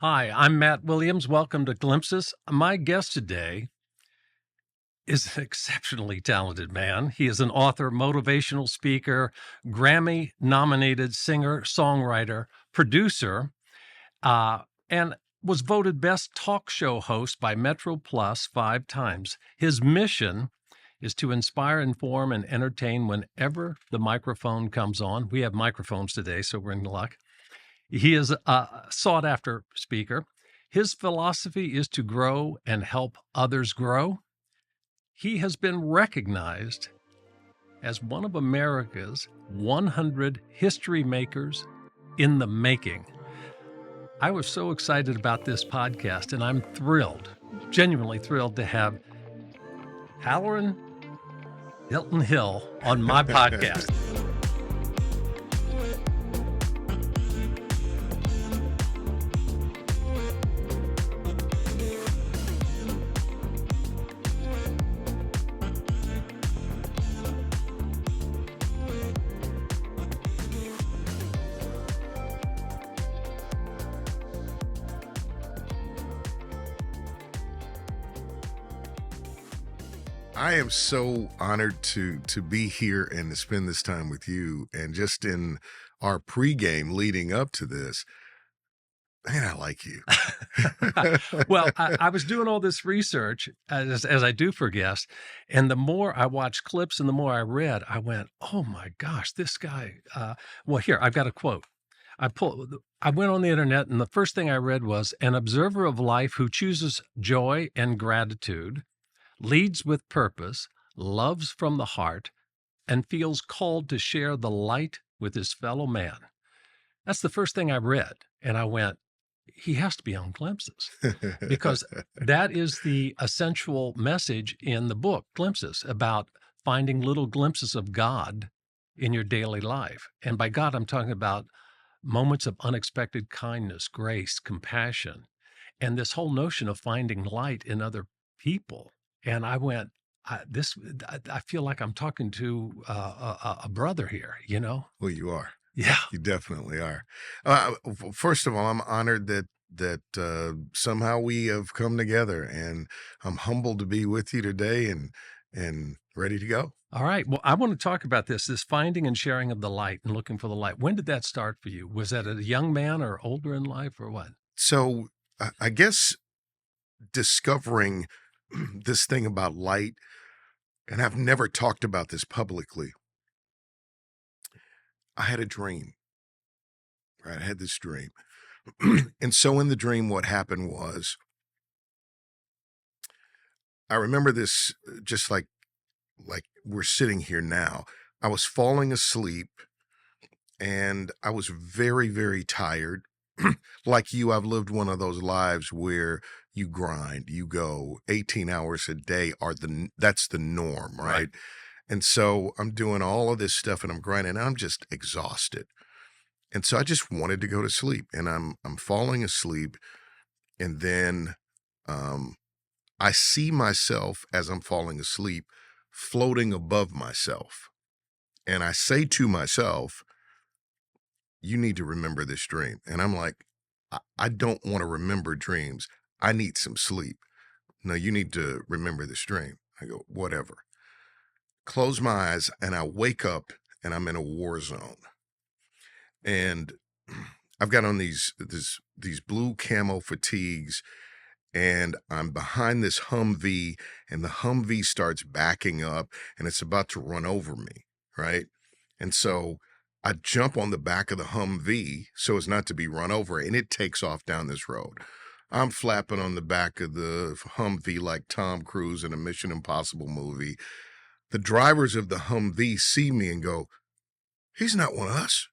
Hi, I'm Matt Williams. Welcome to Glimpses. My guest today is an exceptionally talented man. He is an author, motivational speaker, Grammy-nominated singer, songwriter, producer, and was voted best talk show host by Metro Plus 5 times. His mission is to inspire, inform, and entertain whenever the microphone comes on. We have microphones today, so we're in luck. He is a sought after speaker. His philosophy is to grow and help others grow. He has been recognized as one of America's 100 history makers in the making. I was so excited about this podcast, and I'm thrilled, genuinely thrilled to have Hallerin Hilton Hill on my podcast. I am so honored to be here and to spend this time with you. And just in our pregame leading up to this, man, I like you. Well, I was doing all this research as I do for guests, and the more I watched clips and the more I read, I went, "Oh my gosh, this guy!" Well, here I've got a quote. I went on the internet, and the first thing I read was, "An observer of life who chooses joy and gratitude, leads with purpose, loves from the heart, and feels called to share the light with his fellow man." That's the first thing I read, and I went, he has to be on Glimpses, because that is the essential message in the book, Glimpses, about finding little glimpses of God in your daily life. And by God, I'm talking about moments of unexpected kindness, grace, compassion, and this whole notion of finding light in other people. And I went, I feel like I'm talking to a brother here, you know? Well, you are. Yeah. You definitely are. First of all, I'm honored that somehow we have come together, and I'm humbled to be with you today and ready to go. All right. Well, I want to talk about this finding and sharing of the light and looking for the light. When did that start for you? Was that a young man or older in life or what? So I guess discovering this thing about light, and I've never talked about this publicly. I had a dream, right? I had this dream. And so in the dream, what happened was, I remember this just like we're sitting here now. I was falling asleep and I was very, very tired. Like you, I've lived one of those lives where you grind, you go 18 hours a day that's the norm, right? And so I'm doing all of this stuff and I'm grinding and I'm just exhausted. And so I just wanted to go to sleep, and I'm falling asleep. And then I see myself as I'm falling asleep floating above myself. And I say to myself, you need to remember this dream. And I'm like, I don't want to remember dreams. I need some sleep. No, you need to remember this dream. I go, whatever. Close my eyes and I wake up and I'm in a war zone. And I've got on these blue camo fatigues, and I'm behind this Humvee, and the Humvee starts backing up and it's about to run over me, right? And so I jump on the back of the Humvee so as not to be run over, and it takes off down this road. I'm flapping on the back of the Humvee like Tom Cruise in a Mission Impossible movie. The drivers of the Humvee see me and go, he's not one of us.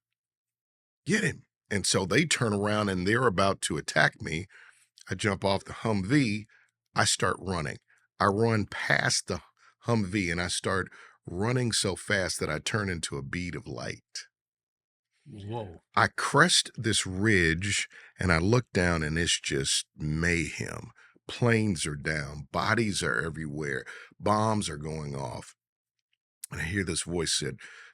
Get him. And so they turn around and they're about to attack me. I jump off the Humvee. I start running. I run past the Humvee and I start running so fast that I turn into a bead of light. Whoa. I crest this ridge and I look down and it's just mayhem. Planes are down. Bodies are everywhere. Bombs are going off. And I hear this voice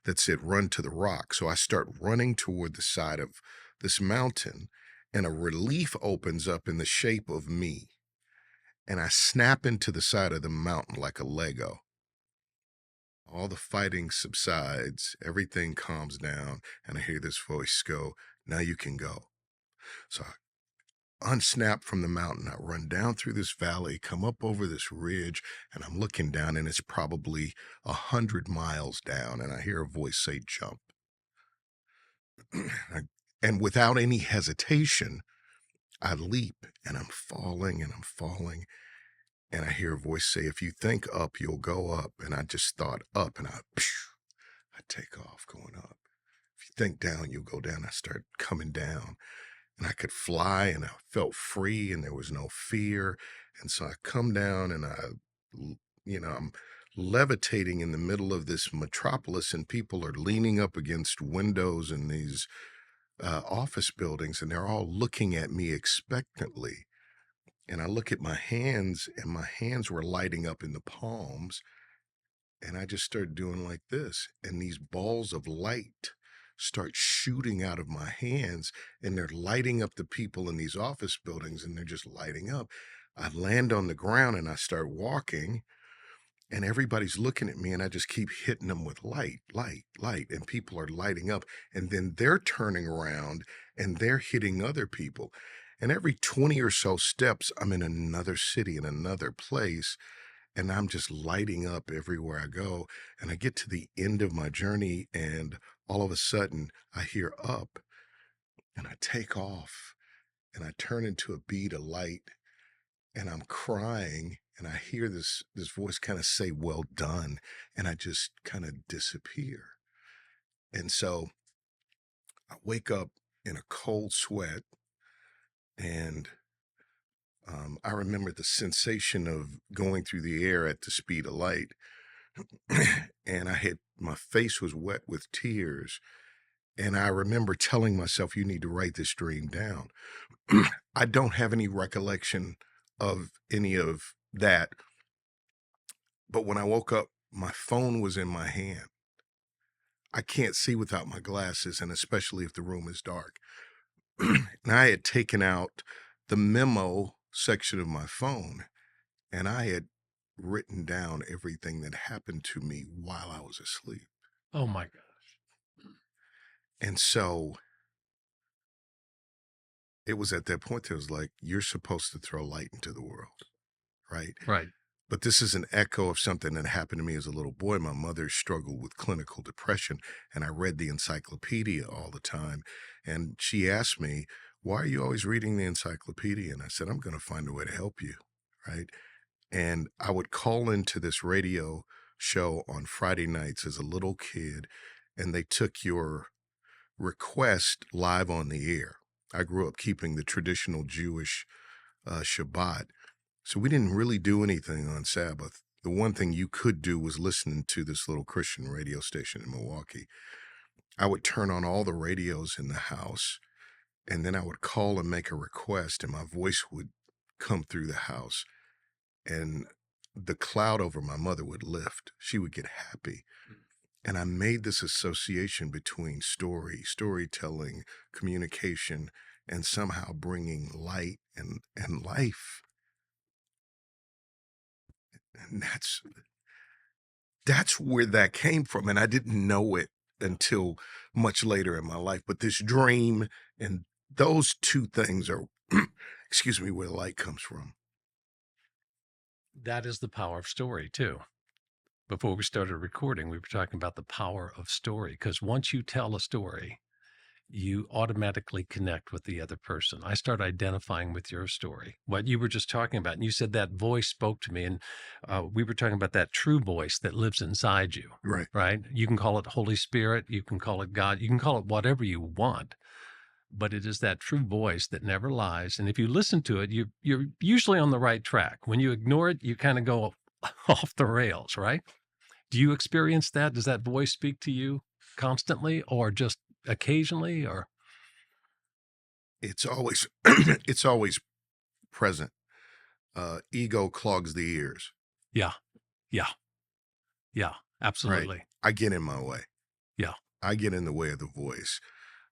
that said, run to the rock. So I start running toward the side of this mountain. and a relief opens up in the shape of me, and I snap into the side of the mountain like a Lego. All the fighting subsides, everything calms down, and I hear this voice go, "Now you can go." So I unsnap from the mountain. I run down through this valley, come up over this ridge, and I'm looking down, and it's probably 100 miles down, and I hear a voice say, "Jump." And without any hesitation, I leap, and I'm falling, and I'm falling, and I hear a voice say, "If you think up, you'll go up." And I just thought up, and I take off going up. If you think down, you'll go down. I start coming down, and I could fly, and I felt free, and there was no fear. And so I come down, and I'm levitating in the middle of this metropolis, and people are leaning up against windows in these office buildings, and they're all looking at me expectantly. And I look at my hands, and my hands were lighting up in the palms. And I just started doing like this. And these balls of light start shooting out of my hands, and they're lighting up the people in these office buildings, and they're just lighting up. I land on the ground, and I start walking, and everybody's looking at me, and I just keep hitting them with light, light, light. And people are lighting up. And then they're turning around, and they're hitting other people. And every 20 or so steps, I'm in another city, in another place, and I'm just lighting up everywhere I go. And I get to the end of my journey, and all of a sudden I hear up, and I take off, and I turn into a bead of light, and I'm crying, and I hear this voice kind of say, "Well done," and I just kind of disappear. And so I wake up in a cold sweat, and I remember the sensation of going through the air at the speed of light. And my face was wet with tears. And I remember telling myself, "You need to write this dream down." I don't have any recollection of any of that. But when I woke up, my phone was in my hand. I can't see without my glasses, and especially if the room is dark. And I had taken out the memo section of my phone, and I had written down everything that happened to me while I was asleep. Oh my gosh. And so it was at that point that it was like, you're supposed to throw light into the world, right? Right. But this is an echo of something that happened to me as a little boy. My mother struggled with clinical depression, and I read the encyclopedia all the time. And she asked me, "Why are you always reading the encyclopedia?" And I said, "I'm going to find a way to help you," right? And I would call into this radio show on Friday nights as a little kid, and they took your request live on the air. I grew up keeping the traditional Jewish Shabbat. So we didn't really do anything on Sabbath. The one thing you could do was listening to this little Christian radio station in Milwaukee. I would turn on all the radios in the house, and then I would call and make a request, and my voice would come through the house, and the cloud over my mother would lift. She would get happy. And I made this association between storytelling, communication, and somehow bringing light and life. And that's where that came from. And I didn't know it until much later in my life. But this dream and those two things are, excuse me, where light comes from. That is the power of story, too. Before we started recording, we were talking about the power of story, because once you tell a story, you automatically connect with the other person. I start identifying with your story, what you were just talking about. And you said that voice spoke to me. And we were talking about that true voice that lives inside you, Right. right? You can call it Holy Spirit. You can call it God. You can call it whatever you want. But it is that true voice that never lies. And if you listen to it, you're usually on the right track. When you ignore it, you kind of go off the rails, right? Do you experience that? Does that voice speak to you constantly or just occasionally, or? It's always, it's always present. Ego clogs the ears. Yeah. Yeah. Yeah. Right. Absolutely. I get in my way. Yeah. I get in the way of the voice.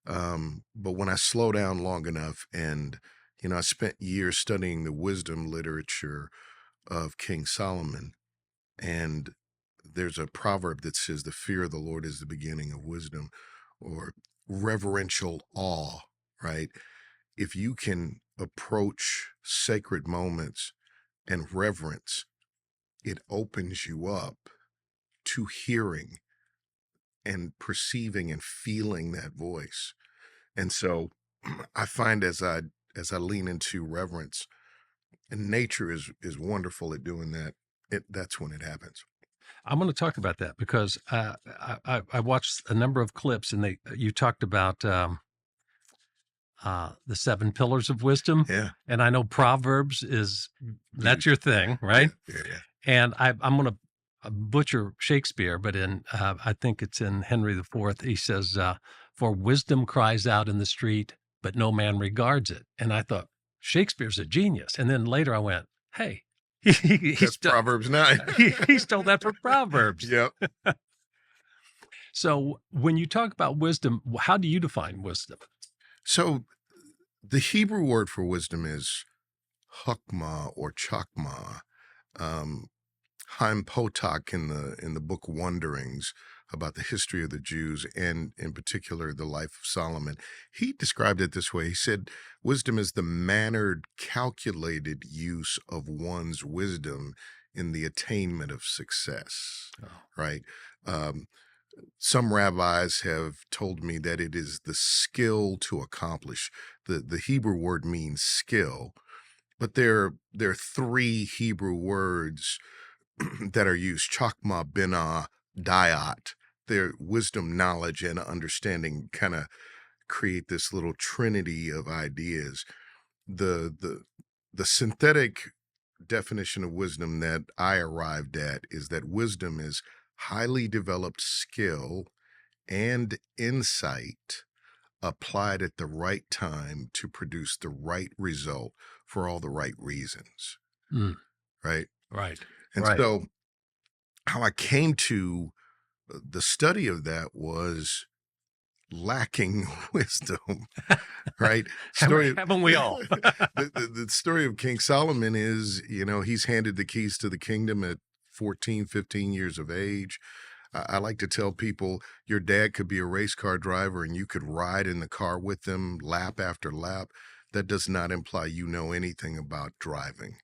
But when I slow down long enough, and I spent years studying the wisdom literature of King Solomon, and there's a proverb that says, "The fear of the Lord is the beginning of wisdom," or reverential awe, right? If you can approach sacred moments and reverence, it opens you up to hearing and perceiving and feeling that voice. And so I find as I lean into reverence, and nature is wonderful at doing that, that's when it happens. I'm going to talk about that because I watched a number of clips, and you talked about the seven pillars of wisdom, Yeah. and I know Proverbs is that's Huge. your thing, Yeah. right? Yeah. Yeah. And I'm going to butcher Shakespeare, but I think it's in Henry IV. He says, "For wisdom cries out in the street, but no man regards it." And I thought Shakespeare's a genius. And then later I went, "Hey, he That's stole Proverbs 9. he stole that from Proverbs." Yep. So when you talk about wisdom, how do you define wisdom? So the Hebrew word for wisdom is hokmah or chakmah. Um, Chaim Potok in the book Wanderings about the history of the Jews, and in particular the life of Solomon, he described it this way. He said, "Wisdom is the mannered, calculated use of one's wisdom in the attainment of success." Oh. Right? Um, some rabbis have told me that it is the skill to accomplish. The Hebrew word means skill, but there are three Hebrew words that are used: chakma, binah, dayat. Their wisdom, knowledge, and understanding kind of create this little trinity of ideas. The synthetic definition of wisdom that I arrived at is that wisdom is highly developed skill and insight applied at the right time to produce the right result for all the right reasons. Mm, Right. right. And Right. so how I came to the study of that was lacking wisdom, right? Haven't we all? The story of King Solomon is, he's handed the keys to the kingdom at 14, 15 years of age. I like to tell people your dad could be a race car driver and you could ride in the car with them lap after lap. That does not imply you know anything about driving.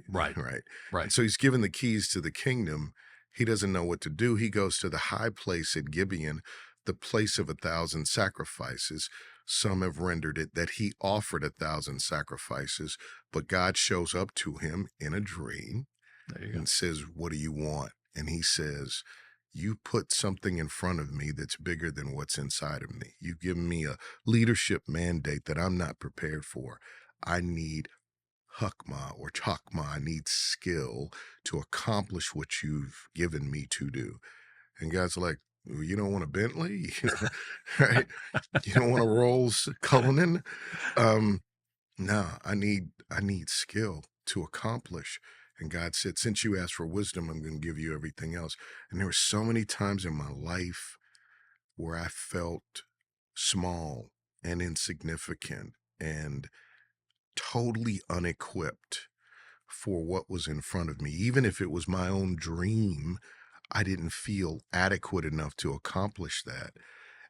Right. Right. Right. And so he's given the keys to the kingdom. He doesn't know what to do. He goes to the high place at Gibeon, the place of 1,000 sacrifices. Some have rendered it that he offered 1,000 sacrifices, but God shows up to him in a dream There you go. and says, "What do you want?" And he says, "You put something in front of me that's bigger than what's inside of me. You've given me a leadership mandate that I'm not prepared for. I need hukmah or chakmah. I need skill to accomplish what you've given me to do." And God's like, "Well, you don't want a Bentley, right? You don't want a Rolls Cullinan. No, I need skill to accomplish." And God said, "Since you asked for wisdom, I'm going to give you everything else." And there were so many times in my life where I felt small and insignificant and totally unequipped for what was in front of me. Even if it was my own dream, I didn't feel adequate enough to accomplish that.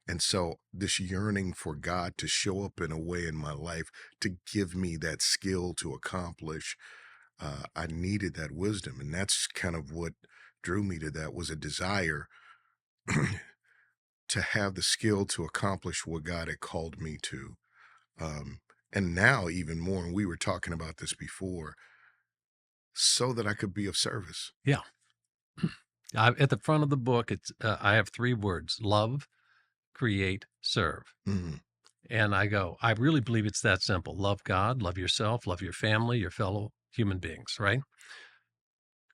And so this yearning for God to show up in a way in my life to give me that skill to accomplish, I needed that wisdom. And that's kind of what drew me to that, was a desire to have the skill to accomplish what God had called me to. Um, and now even more, and we were talking about this before, so that I could be of service. Yeah. At the front of the book, I have three words: love, create, serve. Mhm. And I really believe it's that simple. Love God, love yourself, love your family, your fellow human beings, right?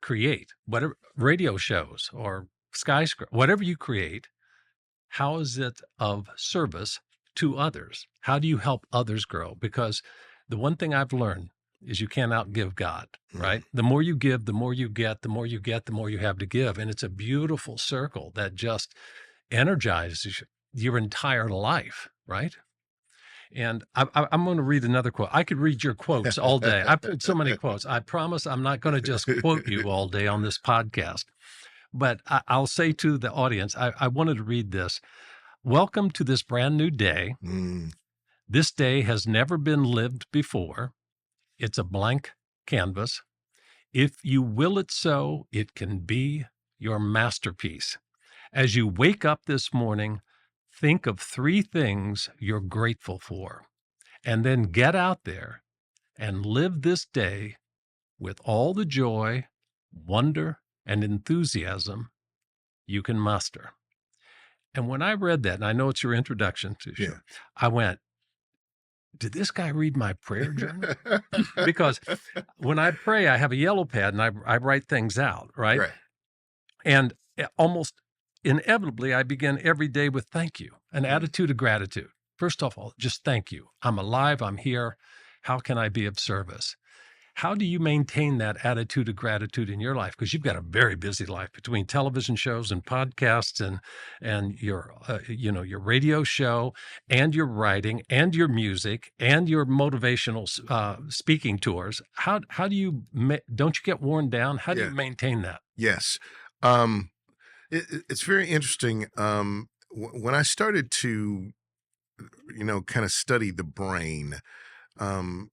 Create whatever radio shows or skyscraper, whatever you create. How is it of service to others? How do you help others grow? Because the one thing I've learned is you can't outgive God, right? Mhm. The more you give, the more you get, the more you get, the more you have to give. And it's a beautiful circle that just energizes your entire life, right? And I'm going to read another quote. I could read your quotes all day. I pulled so many quotes. I promise I'm not going to just quote you all day on this podcast. But I'll say to the audience, I wanted to read this. Welcome to this brand new day. Mm, This day has never been lived before. It's a blank canvas. If you will it so, it can be your masterpiece. As you wake up this morning, think of 3 things you're grateful for, and then get out there and live this day with all the joy, wonder, and enthusiasm you can muster. And when I read that, and I know it's your introduction to yeah. show, I went, did this guy read my prayer journal? Because when I pray, I have a yellow pad and I write things out, right? Right. And almost inevitably, I begin every day with thank you, an Mm. attitude of gratitude. First of all, just thank you. I'm alive. I'm here. How can I be of service? How do you maintain that attitude of gratitude in your life? Because you've got a very busy life between television shows and podcasts and your your radio show and your writing and your music and your motivational speaking tours. How do you don't you get worn down? How do you Yeah. maintain that? Yes. Um, it's very interesting. When I started to, kind of study the brain, um,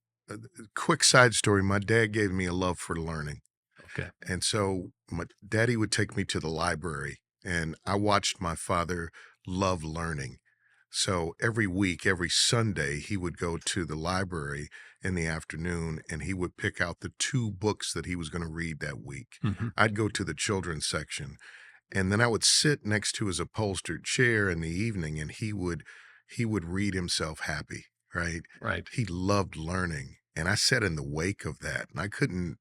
quick side story, my dad gave me a love for learning. Okay. And so my daddy would take me to the library, and I watched my father love learning. So every week, every Sunday, he would go to the library in the afternoon and he would pick out the 2 books that he was going to read that week. Hmm. I'd go to the children's section, and then I would sit next to his upholstered chair in the evening, and he would read himself happy, right? Right. He loved learning. And I sat in the wake of that, and I couldn't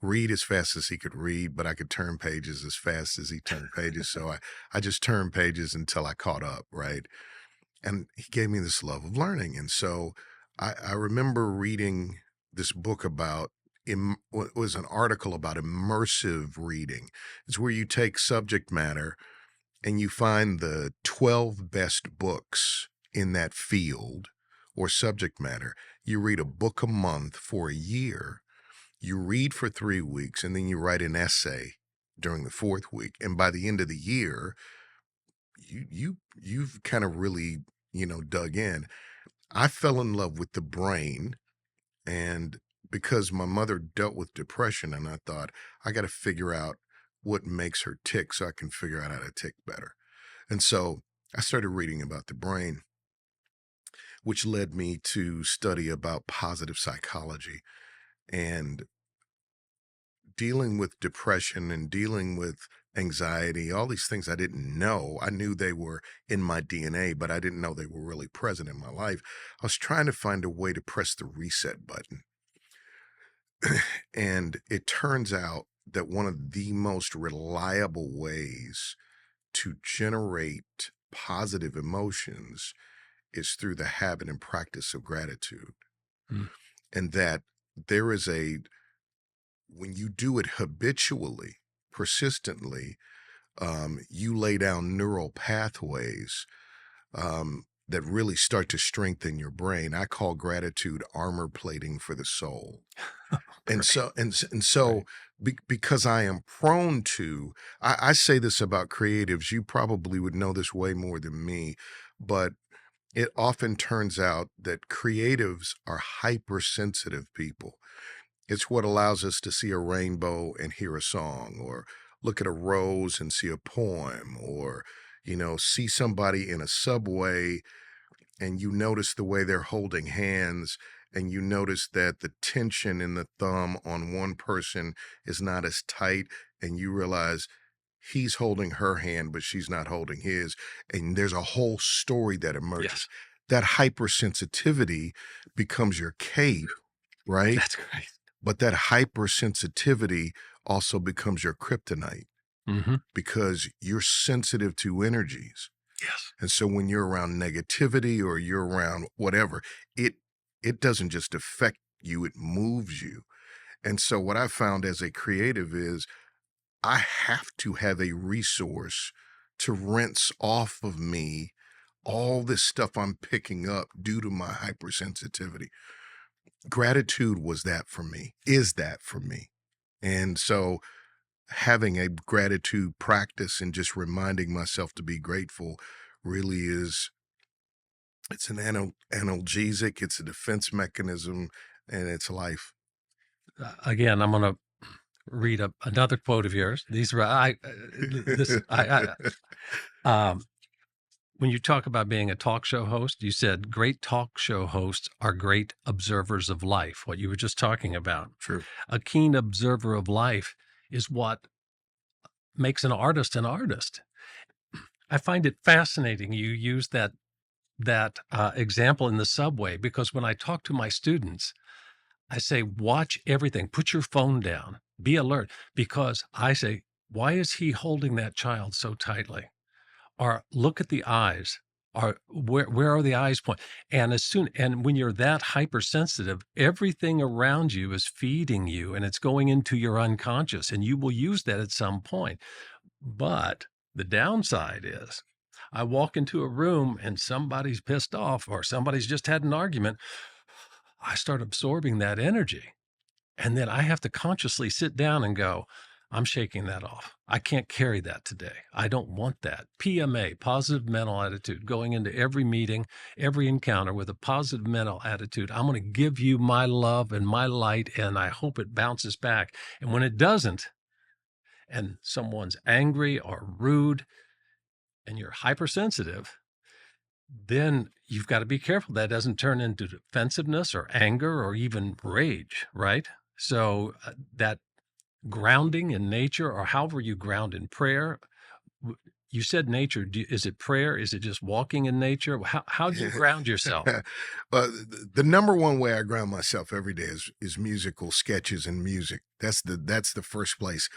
read as fast as he could read, but I could turn pages as fast as he turned pages. So I just turned pages until I caught up, right? And he gave me this love of learning. And so I remember reading this book about, it was an article about immersive reading. It's where you take subject matter and you find the 12 best books in that field or subject matter. You read a book a month for a year, you read for 3 weeks, and then you write an essay during the 4th week. And by the end of the year, you've kind of really, dug in. I fell in love with the brain, and because my mother dealt with depression, and I thought, I got to figure out what makes her tick so I can figure out how to tick better. And so I started reading about the brain, which led me to study about positive psychology and dealing with depression and dealing with anxiety, all these things I didn't know. I knew they were in my DNA, but I didn't know they were really present in my life. I was trying to find a way to press the reset button. And it turns out that one of the most reliable ways to generate positive emotions is through the habit and practice of gratitude. Mm. And that there is when you do it habitually, persistently, you lay down neural pathways that really start to strengthen your brain. I call gratitude armor plating for the soul. And Great. so because I am prone to, I say this about creatives, you probably would know this way more than me, but it often turns out that creatives are hypersensitive people. It's what allows us to see a rainbow and hear a song, or look at a rose and see a poem, or, see somebody in a subway and you notice the way they're holding hands, and you notice that the tension in the thumb on one person is not as tight, and you realize he's holding her hand, but she's not holding his. And there's a whole story that emerges. Yes. That hypersensitivity becomes your cape, right? That's great. But that hypersensitivity also becomes your kryptonite Hmm. because you're sensitive to energies. Yes. And so when you're around negativity or you're around whatever, it doesn't just affect you, it moves you. And so what I found as a creative is I have to have a resource to rinse off of me all this stuff I'm picking up due to my hypersensitivity. Gratitude was that for me, is that for me. And so having a gratitude practice and just reminding myself to be grateful really is, it's an analgesic, it's a defense mechanism, and it's life. Again, I'm going to read another quote of yours. These are um, when you talk about being a talk show host, you said great talk show hosts are great observers of life. What you were just talking about, True. a keen observer of life is what makes an artist an artist. I find it fascinating you use that example in the subway, because when I talk to my students, I say, watch everything, put your phone down, be alert, because I say, why is he holding that child so tightly? Or look at the eyes. Or where are the eyes point? And when you're that hypersensitive, everything around you is feeding you and it's going into your unconscious, and you will use that at some point. But the downside is I walk into a room and somebody's pissed off or somebody's just had an argument. I start absorbing that energy. And then I have to consciously sit down and go, I'm shaking that off. I can't carry that today. I don't want that. PMA, positive mental attitude, going into every meeting, every encounter with a positive mental attitude. I'm going to give you my love and my light, and I hope it bounces back. And when it doesn't, and someone's angry or rude, and you're hypersensitive, then you've got to be careful that doesn't turn into defensiveness or anger or even rage, right? So that grounding in nature, or however you ground in prayer. You said nature. Is it prayer? Is it just walking in nature? How do you ground yourself? Well, the number one way I ground myself every day is musical sketches and music. That's the first place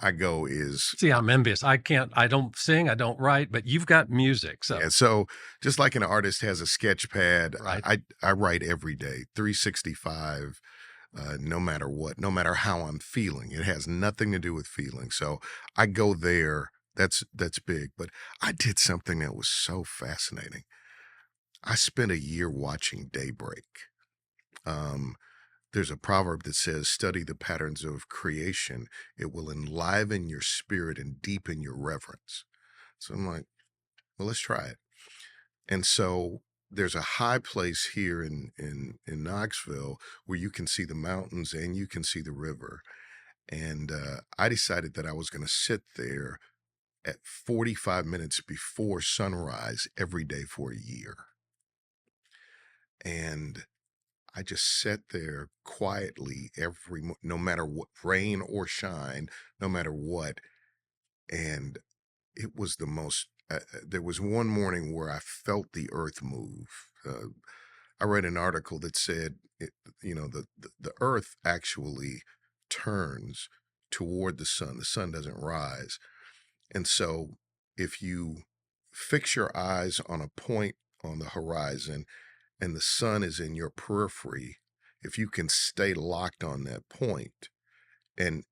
I go is. See, I'm envious. I don't sing, I don't write, but you've got music. So, Yeah, so just like an artist has a sketch pad, right. I write every day, 365, no matter what, no matter how I'm feeling. It has nothing to do with feeling. So I go there. That's big. But I did something that was so fascinating. I spent a year watching daybreak. Um, there's a proverb that says, study the patterns of creation. It will enliven your spirit and deepen your reverence. So I'm like, well, let's try it. And so there's a high place here in Knoxville where you can see the mountains and you can see the river. And I decided that I was going to sit there at 45 minutes before sunrise every day for a year. And I just sat there quietly no matter what, rain or shine, no matter what. And it was the most, there was one morning where I felt the earth move. I read an article that said, the earth actually turns toward the sun. The sun doesn't rise. And so if you fix your eyes on a point on the horizon and the sun is in your periphery, if you can stay locked on that point and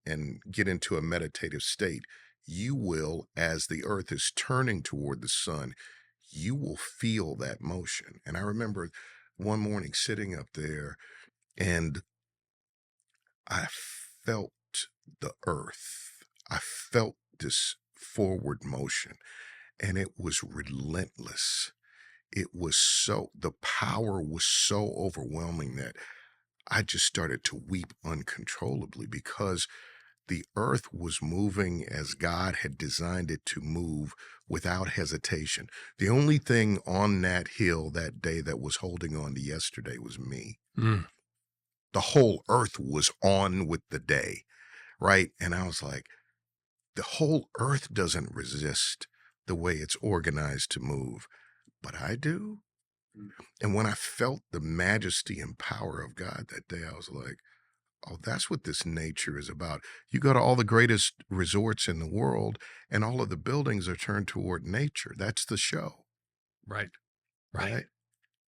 get into a meditative state, you will, as the earth is turning toward the sun, you will feel that motion. And I remember one morning sitting up there and I felt the earth. I felt this forward motion and it was relentless. It was the power was so overwhelming that I just started to weep uncontrollably because the earth was moving as God had designed it to move without hesitation. The only thing on that hill that day that was holding on to yesterday was me. Mm. The whole earth was on with the day, right? And I was like, the whole earth doesn't resist the way it's organized to move, but I do. And when I felt the majesty and power of God that day, I was like, oh, that's what this nature is about. You go to all the greatest resorts in the world, and all of the buildings are turned toward nature. That's the show. Right. Right. Right.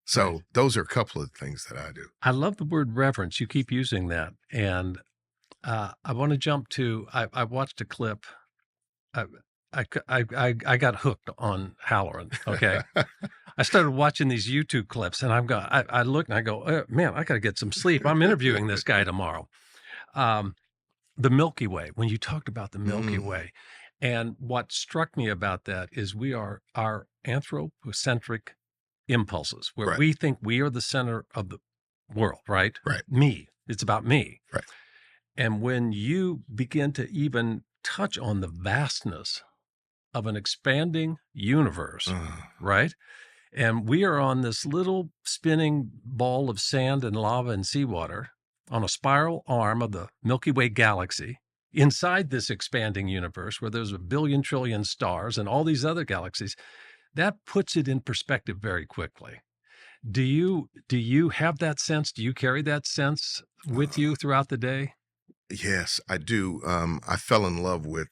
So those are a couple of things that I do. I love the word reverence. You keep using that. And I want to jump to, I watched a clip. I got hooked on Halloran, okay? I started watching these YouTube clips, and I look and I go, "Man, I gotta get some sleep. I'm interviewing this guy tomorrow." Um, the Milky Way, when you talked about the Milky Mm, Way, and what struck me about that is we are our anthropocentric impulses, where right, we think we are the center of the world, right? right, Me. It's about me. right. And when you begin to even touch on the vastness of an expanding universe, Uh, right? And we are on this little spinning ball of sand and lava and seawater on a spiral arm of the Milky Way galaxy inside this expanding universe where there's a billion trillion stars and all these other galaxies. That puts it in perspective very quickly. Do you have that sense? Do you carry that sense with uh, you throughout the day? yes, I do. I fell in love with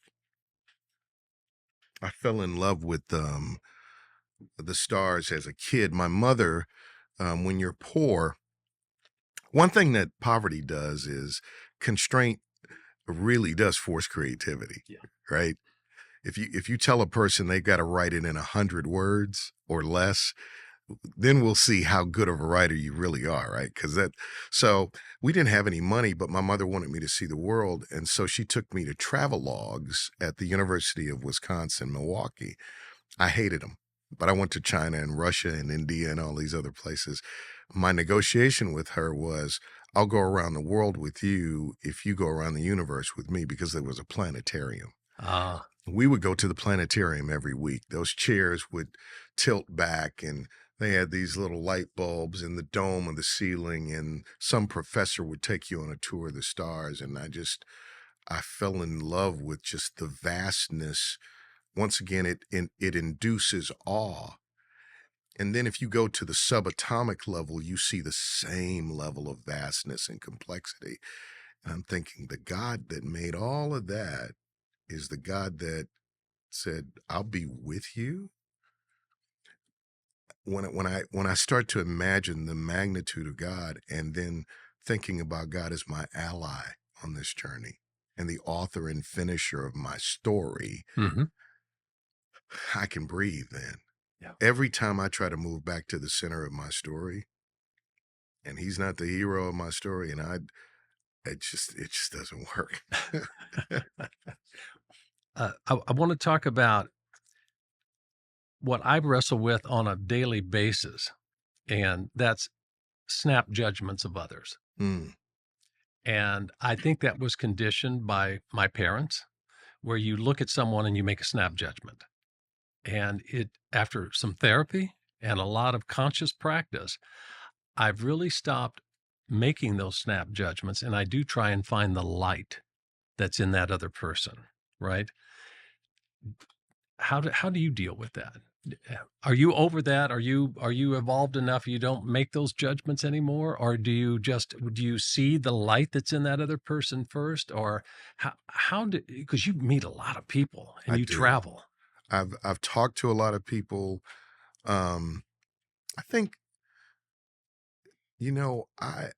the stars as a kid. My mother, when you're poor, one thing that poverty does is constraint really does force creativity, Yeah. right? If you tell a person they've got to write it in 100 words or less, then we'll see how good of a writer you really are, right? Because that, so we didn't have any money, but my mother wanted me to see the world. And so she took me to travel logs at the University of Wisconsin, Milwaukee. I hated them, but I went to China and Russia and India and all these other places. My negotiation with her was, I'll go around the world with you if you go around the universe with me, because there was a planetarium. Ah, We would go to the planetarium every week. Those chairs would tilt back, and they had these little light bulbs in the dome of the ceiling, and some professor would take you on a tour of the stars. And I fell in love with just the vastness. Once again, it induces awe. And then if you go to the subatomic level, you see the same level of vastness and complexity. And I'm thinking, the God that made all of that is the God that said, "I'll be with you." When I start to imagine the magnitude of God, and then thinking about God as my ally on this journey and the author and finisher of my story, mhm. I can breathe then. Yeah. Every time I try to move back to the center of my story, and he's not the hero of my story, and it just doesn't work. I want to talk about what I wrestle with on a daily basis, and that's snap judgments of others. Mm, And I think that was conditioned by my parents, where you look at someone and you make a snap judgment. And after some therapy and a lot of conscious practice, I've really stopped making those snap judgments. And I do try and find the light that's in that other person, right? How do you deal with that? Are you over that? Are you evolved enough you don't make those judgments anymore? Or do you see the light that's in that other person first? Or how do, because you meet a lot of people and I you do. travel. I've talked to a lot of people. Um, I think, you know, I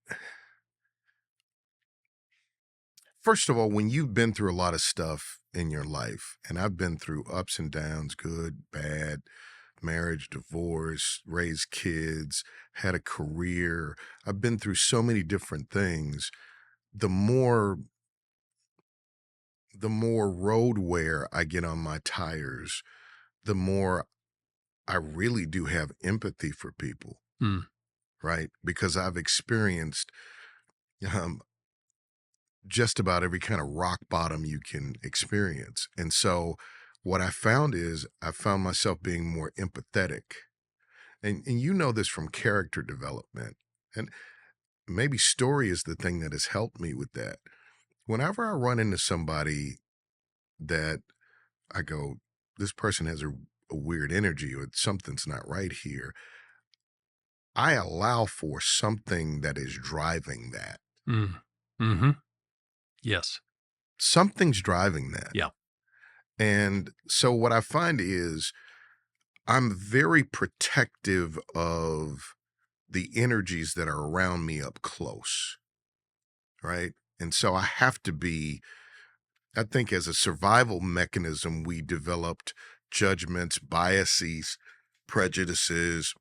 first of all, when you've been through a lot of stuff in your life, and I've been through ups and downs, good, bad, marriage, divorce, raised kids, had a career. I've been through so many different things. The more the more road wear I get on my tires, the more I really do have empathy for people, Mm, right? Because I've experienced um, just about every kind of rock bottom you can experience. And so what I found is I found myself being more empathetic. And you know this from character development. And maybe story is the thing that has helped me with that. Whenever I run into somebody that I go, this person has a weird energy or something's not right here, I allow for something that is driving that. mm, mm-hmm. Yes. Something's driving that. Yeah. And so what I find is I'm very protective of the energies that are around me up close, right? And so I have to be I think as a survival mechanism, we developed judgments, biases, prejudices.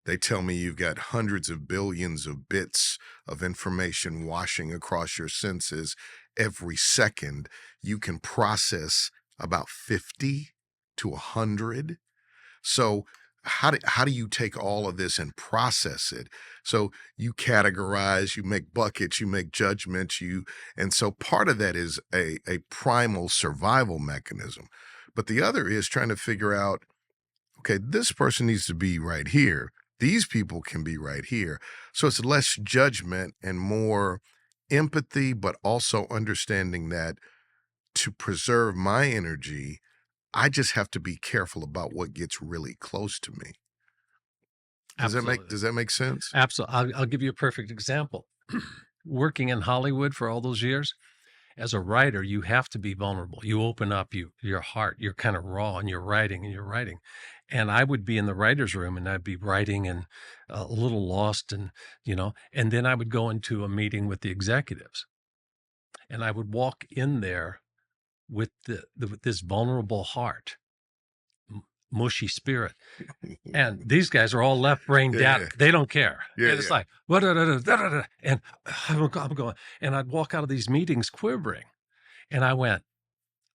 They tell me you've got hundreds of billions of bits of information washing across your senses every second. You can process about 50 to 100. So how do you take all of this and process it? So you categorize, you make buckets, you make judgments, and so part of that is a primal survival mechanism. But the other is trying to figure out, okay, this person needs to be right here. These people can be right here. So it's less judgment and more empathy, but also understanding that to preserve my energy, I just have to be careful about what gets really close to me. Absolutely. Does that make sense? Absolutely. I'll give you a perfect example. Working in Hollywood for all those years, as a writer, you have to be vulnerable. You open up your heart. You're kind of raw and you're writing and you're writing. And I would be in the writer's room and I'd be writing and a little lost and then I would go into a meeting with the executives and I would walk in there with with this vulnerable heart, mushy spirit. And these guys are all left brain Yeah, data. They don't care. yeah, And it's yeah. like, what, and I'm going, and I'd walk out of these meetings quivering. And I went,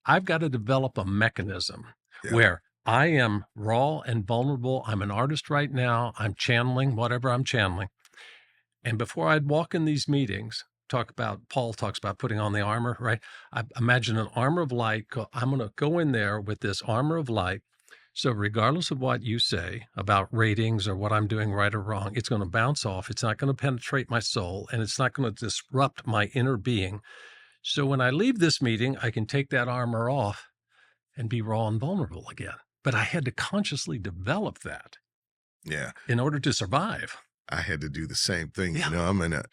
I've got to develop a mechanism Yeah. where I am raw and vulnerable. I'm an artist right now. I'm channeling whatever I'm channeling. And before I'd walk in these meetings, Paul talks about putting on the armor, right? I imagine an armor of light. I'm going to go in there with this armor of light. So regardless of what you say about ratings or what I'm doing right or wrong, it's going to bounce off. It's not going to penetrate my soul and it's not going to disrupt my inner being. So when I leave this meeting, I can take that armor off and be raw and vulnerable again. But I had to consciously develop that Yeah. in order to survive. I had to do the same thing. Yeah.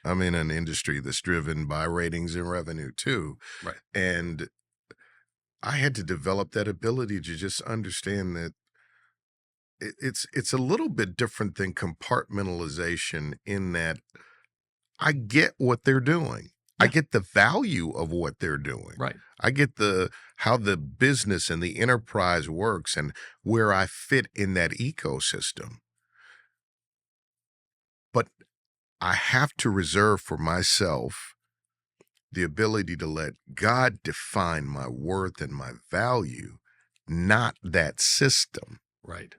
I'm in an industry that's driven by ratings and revenue too. Right. And I had to develop that ability to just understand that it's a little bit different than compartmentalization in that I get what they're doing. I Yeah. get the value of what they're doing. Right. I get how the business and the enterprise works and where I fit in that ecosystem. But I have to reserve for myself the ability to let God define my worth and my value, not that system. Right.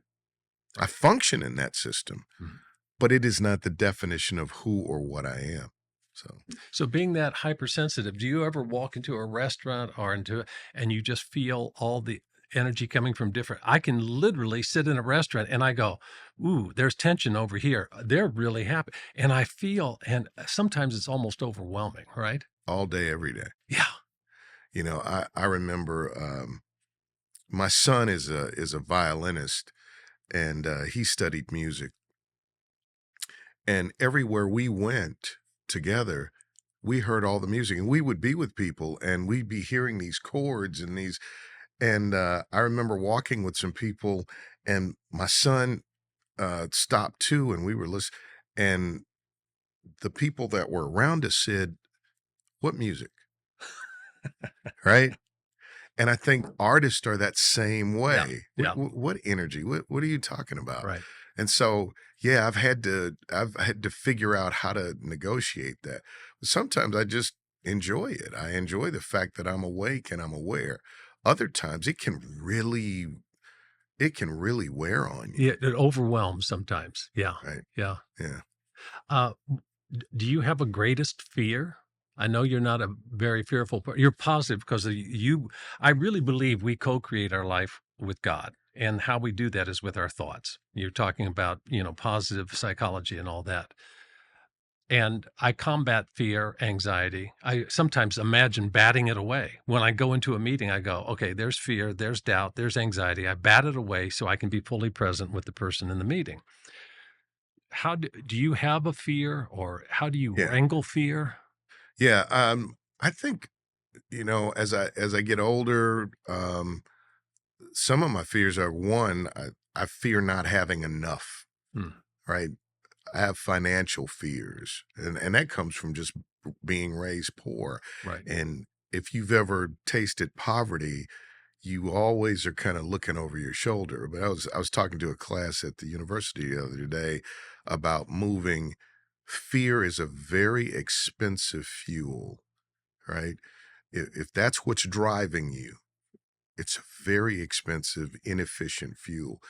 I function in that system, Mhm. but it is not the definition of who or what I am. So being that hypersensitive, do you ever walk into a restaurant or and you just feel all the energy coming from different? I can literally sit in a restaurant and I go, ooh, there's tension over here. They're really happy. And I feel, and sometimes it's almost overwhelming, right? All day, every day. Yeah. I remember my son is a violinist and he studied music. And everywhere we went together, we heard all the music and we would be with people and we'd be hearing these chords and I remember walking with some people and my son stopped too and we were listening and the people that were around us said, "What music?" Right? And I think artists are that same Yeah. way. Yeah. What energy? What are you talking about? Right. And so, yeah, I've had to figure out how to negotiate that. But sometimes I just enjoy it. I enjoy the fact that I'm awake and I'm aware. Other times it can really wear on you. Yeah. It overwhelms sometimes. Yeah. Right. Yeah. Yeah. Uh, do you have a greatest fear? I know you're not a very fearful you're positive because I really believe we co-create our life with God. And how we do that is with our thoughts. You're talking about, positive psychology and all that. And I combat fear, anxiety. I sometimes imagine batting it away. When I go into a meeting, I go, okay, there's fear, there's doubt, there's anxiety. I bat it away so I can be fully present with the person in the meeting. How do you have a fear or how do you Yeah. wrangle fear? Yeah. I think, as I get older, some of my fears are one, I fear not having enough, Hmm, right? I have financial fears, and that comes from just being raised poor. right. And if you've ever tasted poverty, you always are kind of looking over your shoulder. But I was talking to a class at the university the other day about moving. Fear is a very expensive fuel, right? If that's what's driving you, it's a very expensive, inefficient fuel.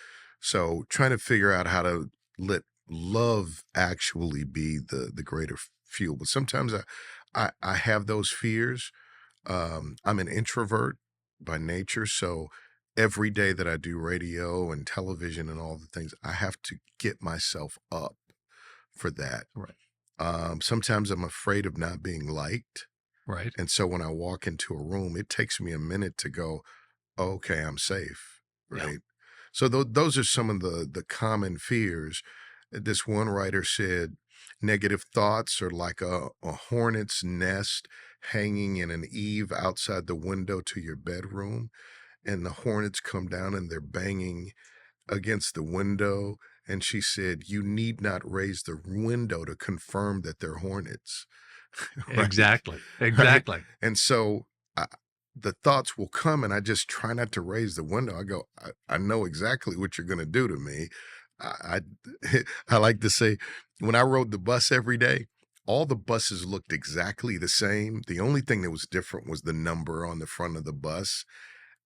So trying to figure out how to let love actually be the greater fuel. But sometimes I have those fears. I'm an introvert by nature, so every day that I do radio and television and all the things, I have to get myself up for that. Right. Sometimes I'm afraid of not being liked. Right. And so when I walk into a room, it takes me a minute to go, okay, I'm safe, Yeah. right? So those are some of the common fears. This one writer said, negative thoughts are like a hornet's nest hanging in an eave outside the window to your bedroom, and the hornets come down and they're banging against the window. And she said, you need not raise the window to confirm that they're hornets. Right. Exactly. Right. Exactly. And so I, the thoughts will come and I just try not to raise the window. I go, I know exactly what you're going to do to me. I like to say, when I rode the bus every day, all the buses looked exactly the same. The only thing that was different was the number on the front of the bus.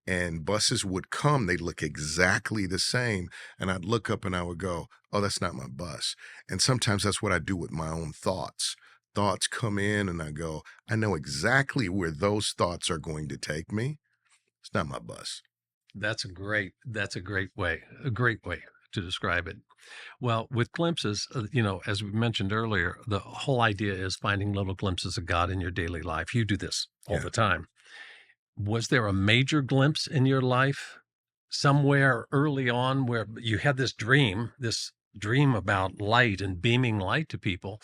And buses would come, they'd look exactly the same. And I'd look up and I would go, oh, that's not my bus. And sometimes that's what I do with my own thoughts. Thoughts come in and I go, I know exactly where those thoughts are going to take me. It's not my bus. That's a great way to describe it. Well, with glimpses, as we mentioned earlier, the whole idea is finding little glimpses of God in your daily life. You do this all Yeah. the time. Was there a major glimpse in your life somewhere early on where you had this dream about light and beaming light to people?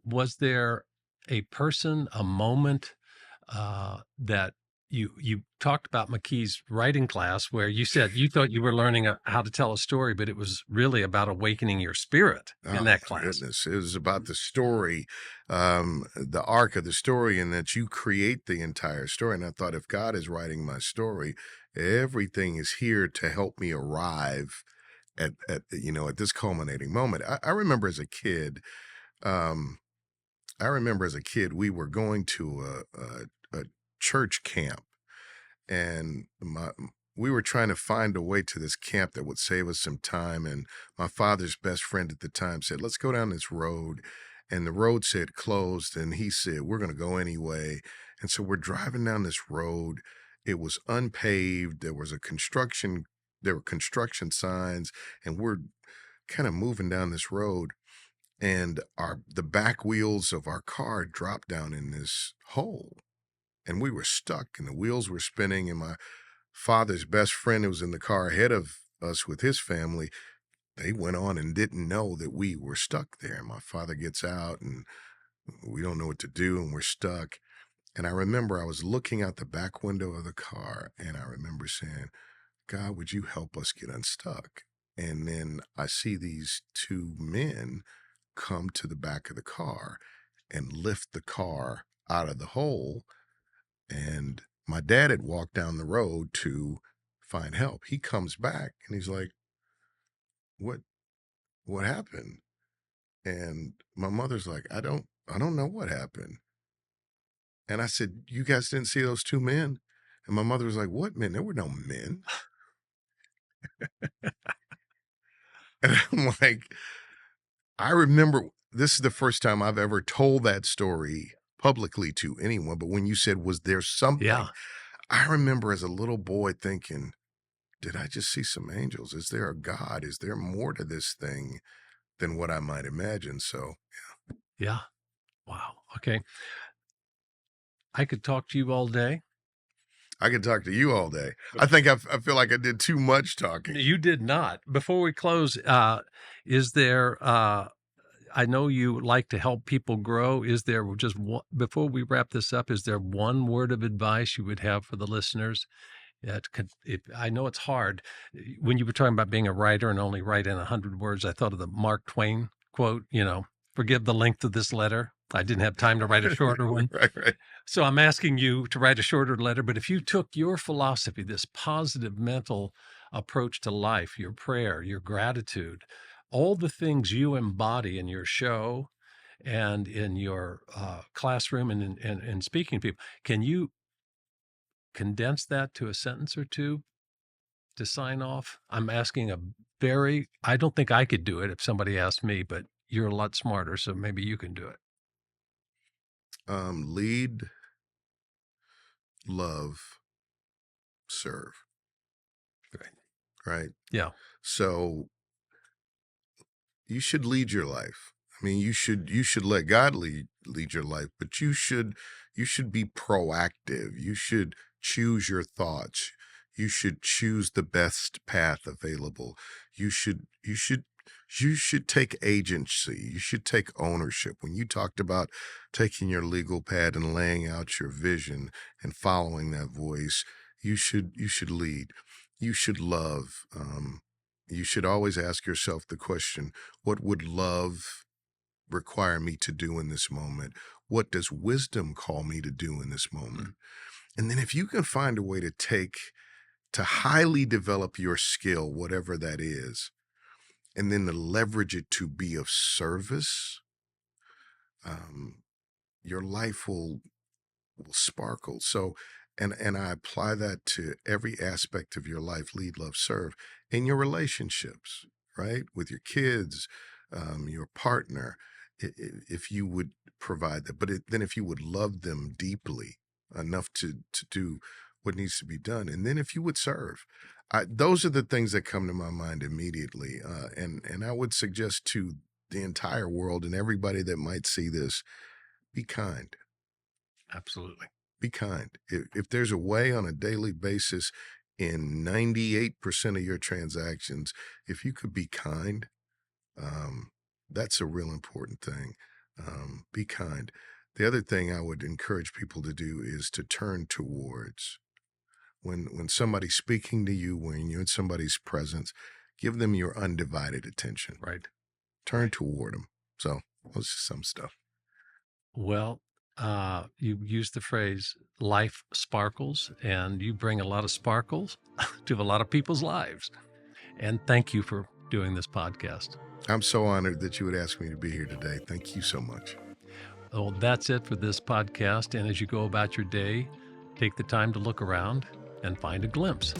Was there a person, a moment that you talked about McKee's writing class where you said you thought you were learning how to tell a story, but it was really about awakening your spirit in Oh that my class? goodness. It was about the story, the arc of the story, and that you create the entire story. And I thought, if God is writing my story, everything is here to help me arrive at this culminating moment. I remember as a kid, um, we were going to a church camp, and we were trying to find a way to this camp that would save us some time. And my father's best friend at the time said, let's go down this road. And the road said closed. And he said, we're going to go anyway. And so we're driving down this road. It was unpaved. There were construction signs, and we're kind of moving down this road. And the back wheels of our car dropped down in this hole, and we were stuck, and the wheels were spinning. And my father's best friend who was in the car ahead of us with his family, they went on and didn't know that we were stuck there. My father gets out and we don't know what to do and we're stuck. And I remember I was looking out the back window of the car and I remember saying, God, would you help us get unstuck? And then I see these two men come to the back of the car and lift the car out of the hole. And my dad had walked down the road to find help. He comes back and he's like, What what happened? And my mother's like, I don't know what happened. And I said, you guys didn't see those two men? And my mother was like, what men? There were no men. And I'm like, I remember this is the first time I've ever told that story publicly to anyone. But when you said, was there something? Yeah. I remember as a little boy thinking, did I just see some angels? Is there a God? Is there more to this thing than what I might imagine? So Yeah. Wow. Okay. I could talk to you all day. I could talk to you all day. I think I feel like I did too much talking. You did not. Before we close, is there, I know you like to help people grow. Is there just one, before we wrap this up, is there one word of advice you would have for the listeners? I know it's hard. When you were talking about being a writer and only write in 100 words, I thought of the Mark Twain quote, forgive the length of this letter. I didn't have time to write a shorter one. Right, right. So I'm asking you to write a shorter letter, but if you took your philosophy, this positive mental approach to life, your prayer, your gratitude, all the things you embody in your show and in your classroom and in speaking to people, can you condense that to a sentence or two to sign off? I'm asking I don't think I could do it if somebody asked me, but you're a lot smarter, so maybe you can do it. Lead, love, serve. Right. Right. Yeah. So you should lead your life. I mean, you should let God lead your life, but you should be proactive. You should choose your thoughts. You should choose the best path available. You should take agency. You should take ownership. When you talked about taking your legal pad and laying out your vision and following that voice, you should lead. You should love. You should always ask yourself the question, what would love require me to do in this moment? What does wisdom call me to do in this moment? And then if you can find a way to highly develop your skill, whatever that is, and then to leverage it to be of service, um, your life will sparkle. So, and I apply that to every aspect of your life, lead, love, serve, in your relationships, right? With your kids, your partner, if you would provide that, then if you would love them deeply enough to do what needs to be done, and then if you would serve, those are the things that come to my mind immediately. And I would suggest to the entire world and everybody that might see this, be kind. Absolutely. Be kind. If there's a way on a daily basis in 98% of your transactions, if you could be kind, that's a real important thing. Be kind. The other thing I would encourage people to do is to turn towards when somebody's speaking to you, when you're in somebody's presence, give them your undivided attention. Right. Turn Right. toward them. So that's just some stuff. Well, you use the phrase life sparkles, and you bring a lot of sparkles to a lot of people's lives. And thank you for doing this podcast. I'm so honored that you would ask me to be here today. Thank you so much. Well, that's it for this podcast. And as you go about your day, take the time to look around and find a glimpse.